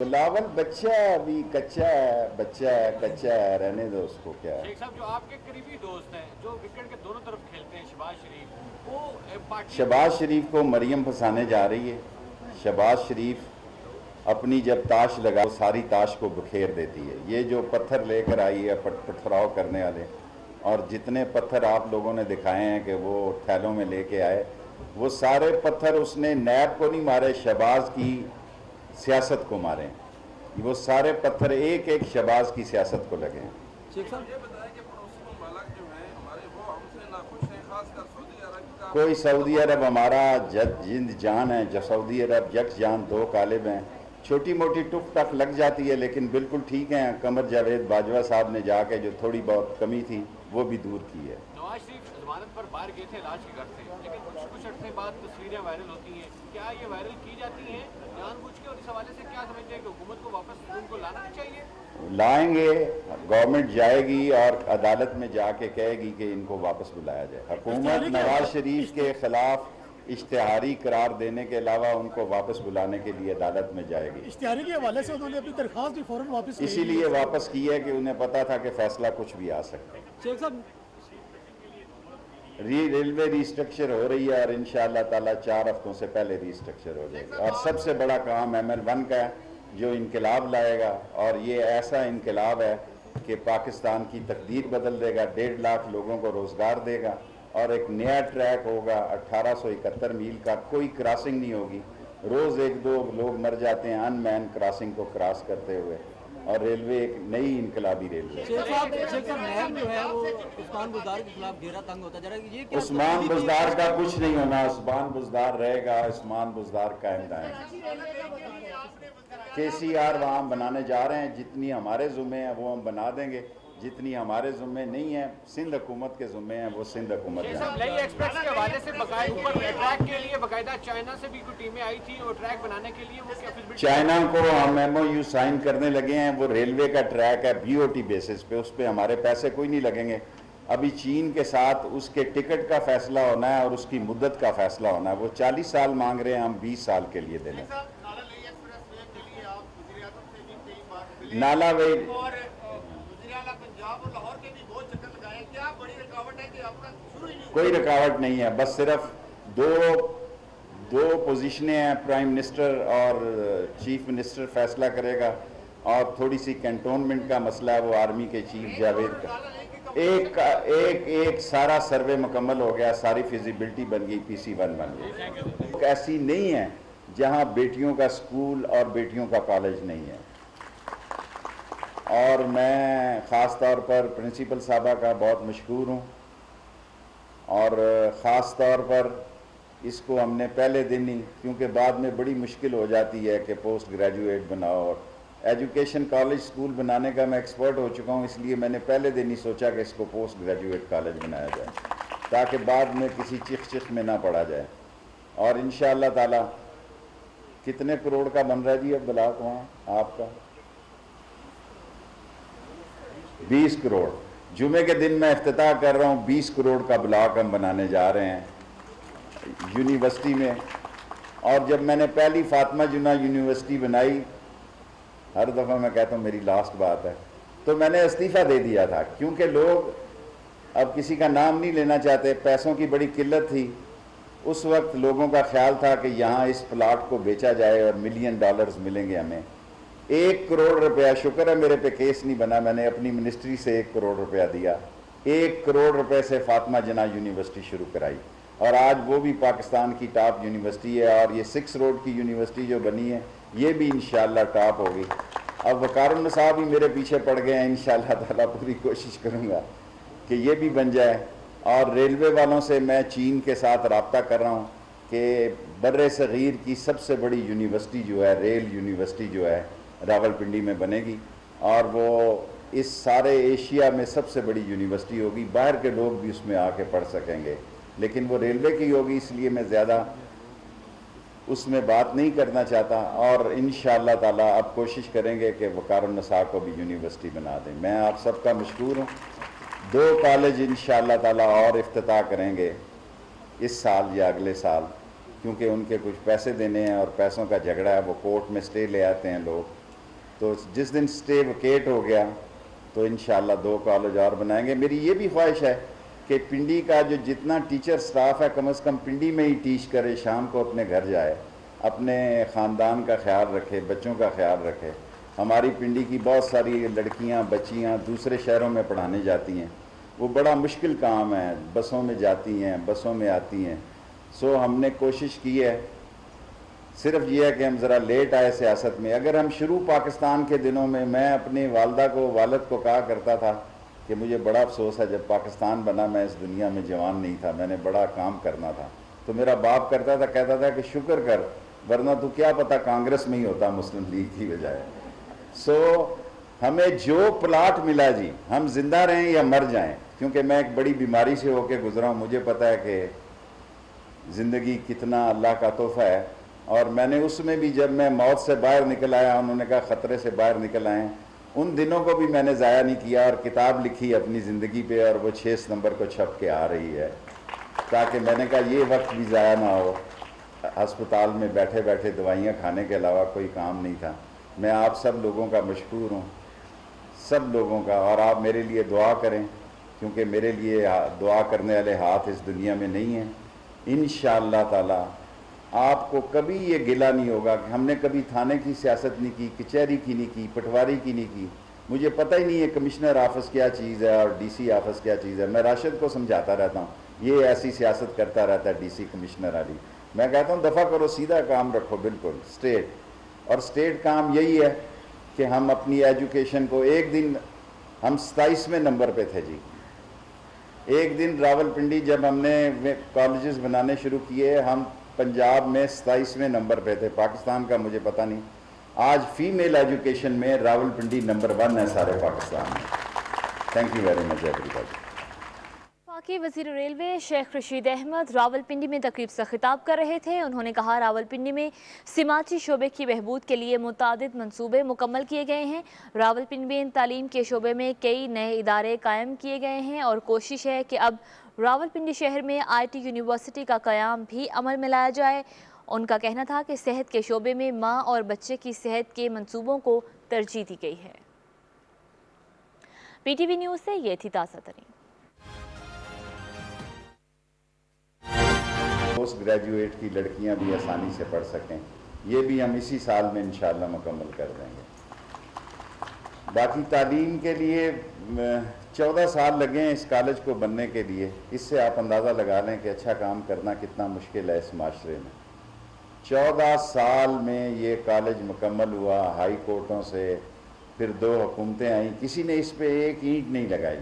بلاول بچہ ہے، ابھی کچا ہے، رہنے دو اس کو. کیا ہے شیخ صاحب جو آپ کے قریبی دوست ہیں جو وکٹ کے دونوں طرف کھیلتے ہیں، شہباز شریف، وہ پارٹی شہباز شریف کو مریم پھنسانے جا رہی ہے. شہباز شریف اپنی جب تاش لگا وہ ساری تاش کو بکھیر دیتی ہے. یہ جو پتھر لے کر آئی ہے پٹھراؤ کرنے والے، اور جتنے پتھر آپ لوگوں نے دکھائے ہیں کہ وہ تھیلوں میں لے کے آئے، وہ سارے پتھر اس نے نیب کو نہیں مارے، شہباز کی سیاست کو مارے. وہ سارے پتھر ایک ایک شہباز کی سیاست کو لگے ہیں. شیخ صاحب یہ بتائیں کہ پڑوسی ممالک جو ہیں ہمارے، وہ ہم سے ناخوش ہیں، خاص کر سعودی عرب کا. کوئی سعودی عرب ہمارا جند جان ہے، جو سعودی عرب یک جان دو کالب ہیں. چھوٹی موٹی ٹک ٹک لگ جاتی ہے لیکن بالکل ٹھیک ہیں. قمر جاوید باجوہ صاحب نے جا کے جو تھوڑی بہت کمی تھی وہ بھی دور کی ہے. نواز شریف ضمانت پر باہر گئے تھے علاج کے گھر سے، لیکن کچھ عرصے بعد تصویریں وائرل ہوتی ہیں. کیا یہ وائرل کی جاتی ہیں جان بوجھ کے؟ اور اس حوالے سے کیا سمجھتے ہیں کہ حکومت کو واپس ان کو لانا نہیں چاہیے؟ لائیں گے، گورنمنٹ جائے گی اور عدالت میں جا کے کہے گی کہ ان کو واپس بلایا جائے. حکومت نواز شریف کے خلاف اشتہاری قرار دینے کے علاوہ ان کو واپس بلانے کے لیے عدالت میں جائے گی. اشتہاری کے حوالے سے انہوں نے اپنی درخواست بھی فوراً واپس اسی لیے واپس کی ہے کہ انہیں پتا تھا کہ فیصلہ کچھ بھی آ سکتا ہے. شیخ صاحب ریلوے ریسٹرکچر ہو رہی ہے اور انشاءاللہ تعالی 4 ہفتوں سے پہلے ریسٹرکچر ہو جائے گا. اور سب سے بڑا کام ML1 کا ہے جو انقلاب لائے گا، اور یہ ایسا انقلاب ہے کہ پاکستان کی تقدیر بدل دے گا. 1.5 لاکھ لوگوں کو روزگار دے گا، اور ایک نیا ٹریک ہوگا 1871 میل کا. کوئی کراسنگ نہیں ہوگی. روز 1-2 لوگ مر جاتے ہیں ان مین کراسنگ کو کراس کرتے ہوئے، اور ریلوے ایک نئی انقلابی ریلوے. شیخ صاحب نہر جو ہے وہ عثمان بزدار کے خلاف گھیرا تنگ ہوتا جا رہا ہے. یہ کیا عثمان بزدار کا کچھ نہیں ہونا. عثمان بزدار رہے گا. عثمان بزدار قائم دائیں. KCR وہاں ہم بنانے جا رہے ہیں. جتنی ہمارے ذمے ہیں وہ ہم بنا دیں گے، جتنی ہمارے ذمے نہیں ہیں، سندھ حکومت کے ذمے ہیں، وہ سندھ حکومت شیخ جائیں. صاحب نئی ایکسپریس کے حوالے سے اوپر ٹریک کے لیے باقاعدہ چائنا سے بھی کوئی ٹیمیں آئی تھی اور ٹریک بنانے کے لیے وہ چائنا کو ہم MOU سائن کرنے لگے ہیں. وہ ریلوے کا ٹریک ہے BOT بیسس پہ، اس پہ ہمارے پیسے کوئی نہیں لگیں گے. ابھی چین کے ساتھ اس کے ٹکٹ کا فیصلہ ہونا ہے اور اس کی مدت کا فیصلہ ہونا ہے. وہ 40 سال مانگ رہے ہیں، ہم 20 سال کے لیے دیں گے. نالا وے کوئی رکاوٹ نہیں ہے. بس صرف دو پوزیشنیں ہیں، پرائم منسٹر اور چیف منسٹر فیصلہ کرے گا. اور تھوڑی سی کنٹونمنٹ کا مسئلہ ہے، وہ آرمی کے چیف جاوید کا. ایک سارا سروے مکمل ہو گیا، ساری فیزیبلٹی بن گئی، PC1 بن گئی. ایسی نہیں ہے جہاں بیٹیوں کا سکول اور بیٹیوں کا کالج نہیں ہے. اور میں خاص طور پر پرنسپل صاحبہ کا بہت مشکور ہوں، اور خاص طور پر اس کو ہم نے پہلے دن ہی، کیونکہ بعد میں بڑی مشکل ہو جاتی ہے کہ پوسٹ گریجویٹ بناؤ. اور ایجوکیشن کالج سکول بنانے کا میں ایکسپرٹ ہو چکا ہوں، اس لیے میں نے پہلے دن ہی سوچا کہ اس کو پوسٹ گریجویٹ کالج بنایا جائے تاکہ بعد میں کسی چخ میں نہ پڑا جائے. اور انشاءاللہ تعالی کتنے کروڑ کا بن رہا ہے جی اب بلاک وہاں آپ کا؟ 20 کروڑ. جمعے کے دن میں افتتاح کر رہا ہوں. 20 کروڑ کا بلاک ہم بنانے جا رہے ہیں یونیورسٹی میں. اور جب میں نے پہلی فاطمہ جناح یونیورسٹی بنائی، ہر دفعہ میں کہتا ہوں میری لاسٹ بات ہے، تو میں نے استعفیٰ دے دیا تھا کیونکہ لوگ اب کسی کا نام نہیں لینا چاہتے. پیسوں کی بڑی قلت تھی. اس وقت لوگوں کا خیال تھا کہ یہاں اس پلاٹ کو بیچا جائے اور $1 ملین ملیں گے ہمیں. 1 کروڑ روپیہ، شکر ہے میرے پہ کیس نہیں بنا، میں نے اپنی منسٹری سے 1 کروڑ روپیہ دیا. 1 کروڑ روپے سے فاطمہ جناح یونیورسٹی شروع کرائی، اور آج وہ بھی پاکستان کی ٹاپ یونیورسٹی ہے. اور یہ 6 روڈ کی یونیورسٹی جو بنی ہے یہ بھی انشاءاللہ ٹاپ ہوگی. اب وقار النصاب بھی میرے پیچھے پڑ گئے ہیں. انشاءاللہ تعالیٰ پوری کوشش کروں گا کہ یہ بھی بن جائے. اور ریلوے والوں سے میں چین کے ساتھ رابطہ کر رہا ہوں کہ بر صغیر کی سب سے بڑی یونیورسٹی جو ہے، ریل یونیورسٹی جو ہے، راولپنڈی میں بنے گی. اور وہ اس سارے ایشیا میں سب سے بڑی یونیورسٹی ہوگی. باہر کے لوگ بھی اس میں آ کے پڑھ سکیں گے، لیکن وہ ریلوے کی ہوگی، اس لیے میں زیادہ اس میں بات نہیں کرنا چاہتا. اور انشاءاللہ تعالیٰ اب کوشش کریں گے کہ وقار النصاب کو بھی یونیورسٹی بنا دیں. میں آپ سب کا مشکور ہوں. 2 کالج انشاءاللہ تعالیٰ اور افتتاح کریں گے اس سال یا اگلے سال، کیونکہ ان کے کچھ پیسے دینے ہیں اور پیسوں کا جھگڑا ہے. وہ کورٹ میں سٹے لے آتے ہیں لوگ، تو جس دن اسٹے ویکیٹ ہو گیا تو انشاءاللہ 2 کالج اور بنائیں گے. میری یہ بھی خواہش ہے کہ پنڈی کا جو جتنا ٹیچر سٹاف ہے کم از کم پنڈی میں ہی ٹیچ کرے, شام کو اپنے گھر جائے, اپنے خاندان کا خیال رکھے, بچوں کا خیال رکھے. ہماری پنڈی کی بہت ساری لڑکیاں بچیاں دوسرے شہروں میں پڑھانے جاتی ہیں, وہ بڑا مشکل کام ہے, بسوں میں جاتی ہیں, بسوں میں آتی ہیں. سو ہم نے کوشش کی ہے, صرف یہ ہے کہ ہم ذرا لیٹ آئے سیاست میں. اگر ہم شروع پاکستان کے دنوں میں اپنی والدہ کو والد کو کہا کرتا تھا کہ مجھے بڑا افسوس ہے جب پاکستان بنا میں اس دنیا میں جوان نہیں تھا, میں نے بڑا کام کرنا تھا. تو میرا باپ کرتا تھا, کہتا تھا کہ شکر کر ورنہ تو کیا پتہ کانگریس میں ہی ہوتا مسلم لیگ کی بجائے. سو ہمیں جو پلاٹ ملا جی, ہم زندہ رہیں یا مر جائیں, کیونکہ میں ایک بڑی بیماری سے ہو کے گزرا ہوں, مجھے پتہ ہے کہ زندگی کتنا اللہ کا تحفہ ہے. اور میں نے اس میں بھی جب میں موت سے باہر نکل آیا, انہوں نے کہا خطرے سے باہر نکل آئے, ان دنوں کو بھی میں نے ضائع نہیں کیا اور کتاب لکھی اپنی زندگی پہ, اور وہ 6 نمبر کو چھپ کے آ رہی ہے, تاکہ میں نے کہا یہ وقت بھی ضائع نہ ہو. ہسپتال میں بیٹھے بیٹھے دوائیاں کھانے کے علاوہ کوئی کام نہیں تھا. میں آپ سب لوگوں کا مشکور ہوں, سب لوگوں کا, اور آپ میرے لیے دعا کریں کیونکہ میرے لیے دعا کرنے والے ہاتھ اس دنیا میں نہیں ہیں. انشاءاللہ تعالی آپ کو کبھی یہ گلہ نہیں ہوگا کہ ہم نے کبھی تھانے کی سیاست نہیں کی, کچہری کی نہیں کی, پٹواری کی نہیں کی. مجھے پتہ ہی نہیں ہے کمشنر آفس کیا چیز ہے اور ڈی سی آفس کیا چیز ہے. میں راشد کو سمجھاتا رہتا ہوں, یہ ایسی سیاست کرتا رہتا ہے ڈی سی کمشنر والی. میں کہتا ہوں دفعہ کرو, سیدھا کام رکھو, بالکل اسٹیٹ. اور اسٹیٹ کام یہی ہے کہ ہم اپنی ایجوکیشن کو, ایک دن ہم 27ویں نمبر پہ تھے جی. ایک دن راول پنڈی جب ہم نے کالجز بنانے شروع کیے, ہم پنجاب میں 27ویں نمبر پہ تھے. پاکستان کا مجھے پتہ نہیں, آج فیمیل ایجوکیشن میں راول پنڈی نمبر 1 ہے سارے پاکستان میں. Thank you very much every body. وفاقی وزیر ریلوے شیخ رشید احمد راول پنڈی میں تقریب سے خطاب کر رہے تھے. انہوں نے کہا راول پنڈی میں سماجی شعبے کی بہبود کے لیے متعدد منصوبے مکمل کیے گئے ہیں. راول پنڈی میں تعلیم کے شعبے میں کئی نئے ادارے قائم کیے گئے ہیں اور کوشش ہے کہ اب راول پنڈی شہر میں IT یونیورسٹی کا قیام بھی عمل میں لایا جائے. ان کا کہنا تھا کہ صحت کے شعبے میں ماں اور بچے کی صحت کے منصوبوں کو ترجیح دی گئی ہے. PTV نیوز سے یہ تھی تازہ ترین. پوسٹ گریجویٹ کی لڑکیاں بھی آسانی سے پڑھ سکیں, یہ بھی ہم اسی سال میں انشاءاللہ مکمل کر دیں گے. باقی تعلیم کے لیے 14 سال لگے ہیں اس کالج کو بننے کے لیے. اس سے آپ اندازہ لگا لیں کہ اچھا کام کرنا کتنا مشکل ہے اس معاشرے میں. 14 سال میں یہ کالج مکمل ہوا, ہائی کورٹوں سے, پھر 2 حکومتیں آئیں, کسی نے اس پہ ایک اینٹ نہیں لگائی.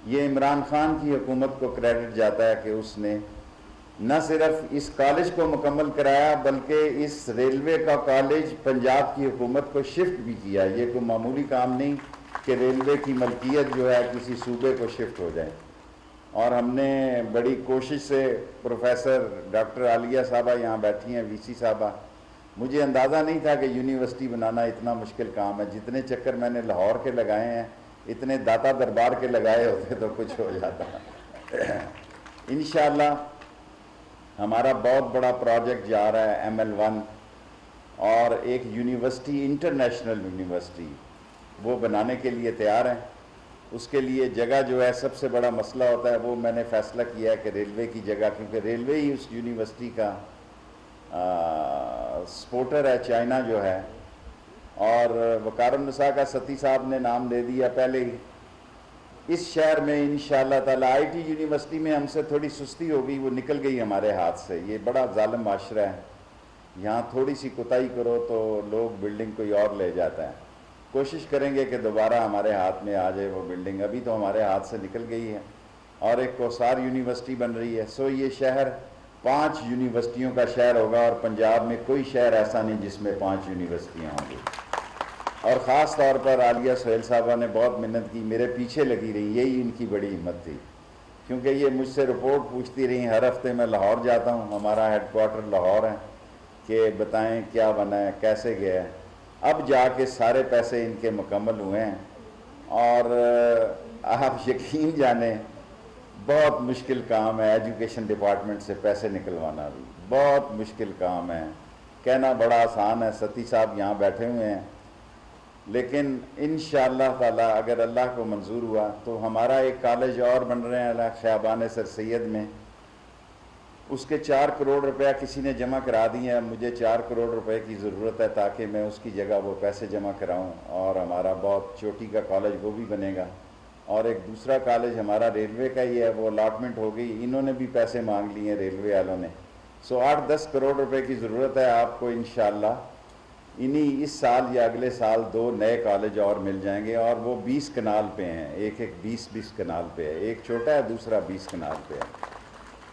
یہ عمران خان کی حکومت کو کریڈٹ جاتا ہے کہ اس نے نہ صرف اس کالج کو مکمل کرایا بلکہ اس ریلوے کا کالج پنجاب کی حکومت کو شفٹ بھی کیا. یہ کوئی معمولی کام نہیں کہ ریلوے کی ملکیت جو ہے کسی صوبے کو شفٹ ہو جائے. اور ہم نے بڑی کوشش سے, پروفیسر ڈاکٹر عالیہ صاحبہ یہاں بیٹھی ہیں, VC صاحبہ, مجھے اندازہ نہیں تھا کہ یونیورسٹی بنانا اتنا مشکل کام ہے. جتنے چکر میں نے لاہور کے لگائے ہیں اتنے داتا دربار کے لگائے ہوتے تو کچھ ہو جاتا. انشاءاللہ ہمارا بہت بڑا پروجیکٹ جا رہا ہے ML1, اور ایک یونیورسٹی, انٹرنیشنل یونیورسٹی, وہ بنانے کے لیے تیار ہیں. اس کے لیے جگہ جو ہے سب سے بڑا مسئلہ ہوتا ہے, وہ میں نے فیصلہ کیا ہے کہ ریلوے کی جگہ, کیونکہ ریلوے ہی اس یونیورسٹی کا سپورٹر ہے, چائنا جو ہے. اور وقار النساء کا ستی صاحب نے نام دے دیا پہلے ہی. اس شہر میں انشاءاللہ تعالی IT یونیورسٹی میں ہم سے تھوڑی سستی ہو گئی, وہ نکل گئی ہمارے ہاتھ سے. یہ بڑا ظالم معاشرہ ہے, یہاں تھوڑی سی کوتاہی کرو تو لوگ بلڈنگ کوئی اور لے جاتا ہے. کوشش کریں گے کہ دوبارہ ہمارے ہاتھ میں آ جائے وہ بلڈنگ. ابھی تو ہمارے ہاتھ سے نکل گئی ہے. اور ایک کوسار یونیورسٹی بن رہی ہے. سو یہ شہر 5 یونیورسٹیوں کا شہر ہوگا, اور پنجاب میں کوئی شہر ایسا نہیں جس میں 5 یونیورسٹیاں ہوں گی. اور خاص طور پر عالیہ سہیل صاحبہ نے بہت محنت کی, میرے پیچھے لگی رہی, یہی ان کی بڑی ہمت تھی. کیونکہ یہ مجھ سے رپورٹ پوچھتی رہی, ہر ہفتے میں لاہور جاتا ہوں, ہمارا ہیڈ کوارٹر لاہور ہے, کہ بتائیں کیا بنا ہے, کیسے گیا ہے. اب جا کے سارے پیسے ان کے مکمل ہوئے ہیں. اور آپ یقین جانیں بہت مشکل کام ہے ایجوکیشن ڈپارٹمنٹ سے پیسے نکلوانا, بھی بہت مشکل کام ہے. کہنا بڑا آسان ہے. ستی صاحب یہاں بیٹھے ہوئے ہیں, لیکن انشاءاللہ تعالی اگر اللہ کو منظور ہوا تو ہمارا ایک کالج اور بن رہے ہیں خیابان سر سید میں، اس کے 4 کروڑ روپیہ کسی نے جمع کرا دی ہیں. مجھے 4 کروڑ روپے کی ضرورت ہے تاکہ میں اس کی جگہ وہ پیسے جمع کراؤں اور ہمارا بہت چوٹی کا کالج وہ بھی بنے گا. اور ایک دوسرا کالج ہمارا ریلوے کا ہی ہے، وہ الاٹمنٹ ہو گئی، انہوں نے بھی پیسے مانگ لیے ہیں ریلوے والوں نے. 8-10 کروڑ روپے کی ضرورت ہے آپ کو انشاءاللہ. اس سال یا اگلے سال 2 نئے کالج اور مل جائیں گے، اور وہ 20 کنال پہ ہیں، ایک 20 کنال پہ ہے. ایک چھوٹا ہے، دوسرا 20 کنال پہ ہے.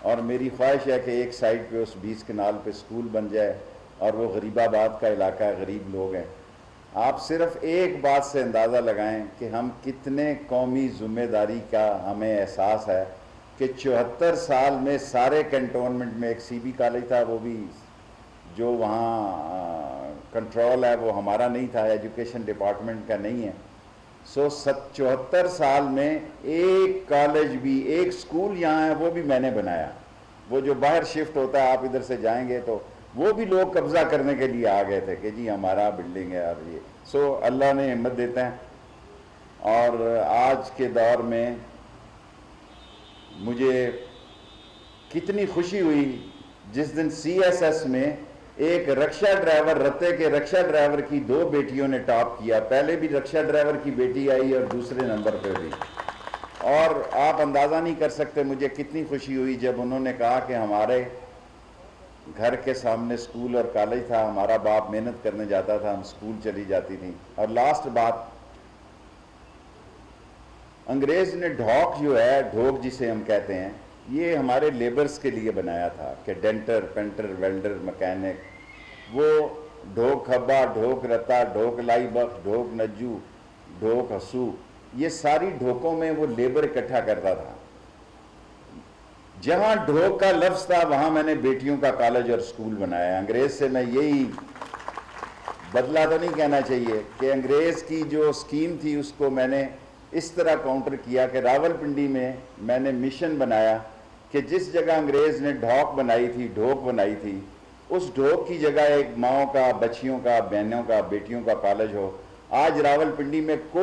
اور میری خواہش ہے کہ ایک سائڈ پہ اس 20 کنال پہ سکول بن جائے، اور وہ غریب آباد کا علاقہ ہے، غریب لوگ ہیں. آپ صرف ایک بات سے اندازہ لگائیں کہ ہم کتنے قومی ذمہ داری کا ہمیں احساس ہے کہ 74 سال میں سارے کنٹونمنٹ میں ایک CB کالج تھا، وہ بھی جو وہاں کنٹرول ہے وہ ہمارا نہیں تھا، ایجوکیشن ڈپارٹمنٹ کا نہیں ہے. 74 سال میں ایک کالج بھی، ایک سکول یہاں ہے وہ بھی میں نے بنایا. وہ جو باہر شفٹ ہوتا ہے، آپ ادھر سے جائیں گے تو وہ بھی لوگ قبضہ کرنے کے لیے آ گئے تھے کہ جی ہمارا بلڈنگ ہے. اور یہ اللہ نے ہمت دیتے ہیں. اور آج کے دور میں مجھے کتنی خوشی ہوئی جس دن CSS میں ایک رکشہ ڈرائیور، رتے کے رکشہ ڈرائیور کی 2 بیٹیوں نے ٹاپ کیا. پہلے بھی رکشہ ڈرائیور کی بیٹی آئی اور دوسرے نمبر پہ بھی. اور آپ اندازہ نہیں کر سکتے مجھے کتنی خوشی ہوئی جب انہوں نے کہا کہ ہمارے گھر کے سامنے سکول اور کالج تھا، ہمارا باپ محنت کرنے جاتا تھا، ہم سکول چلی جاتی تھیں. اور لاسٹ بات، انگریز نے ڈھوک جو ہے، ڈھوک جسے ہم کہتے ہیں، یہ ہمارے لیبرز کے لیے بنایا تھا کہ ڈینٹر، پینٹر، ویلڈر، مکینک. وہ ڈھوک کھبا، ڈھوک رتا، ڈھوک لائی بخش، ڈھوک نجو، ڈھوک ہسو، یہ ساری ڈھوکوں میں وہ لیبر اکٹھا کرتا تھا. جہاں ڈھوک کا لفظ تھا وہاں میں نے بیٹیوں کا کالج اور سکول بنایا. انگریز سے میں یہی بدلہ تو نہیں کہنا چاہیے کہ انگریز کی جو سکیم تھی اس کو میں نے اس طرح کاؤنٹر کیا کہ راولپنڈی میں نے مشن بنایا کہ جس جگہ انگریز نے ڈھوک بنائی تھی، ڈھوک بنائی تھی، اس ڈھوک کی جگہ ایک ماؤں کا، بچیوں کا، بہنوں کا، بیٹیوں کا کالج ہو. آج راولپنڈی میں کوئی